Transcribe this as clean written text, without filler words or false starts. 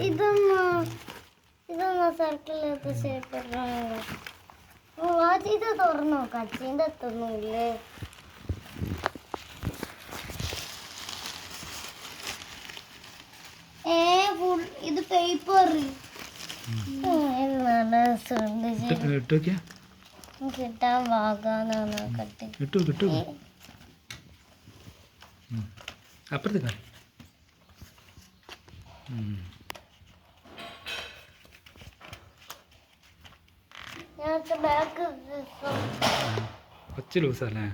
ഇതൊന്ന് സർക്കിളിലത്തെ ഷേപ്പ് ഇത് തുറന്നു നോക്കാം. അച്ഛൻ്റെ എത്തുന്നില്ലേ? ഇത് പേപ്പർ കിട്ടാൻ വാങ്ങാനാണ് കട്ടി അപ്പുറത്തേക്കാ ബാക്ക് കുറച്ച് ലൂസല്ലേ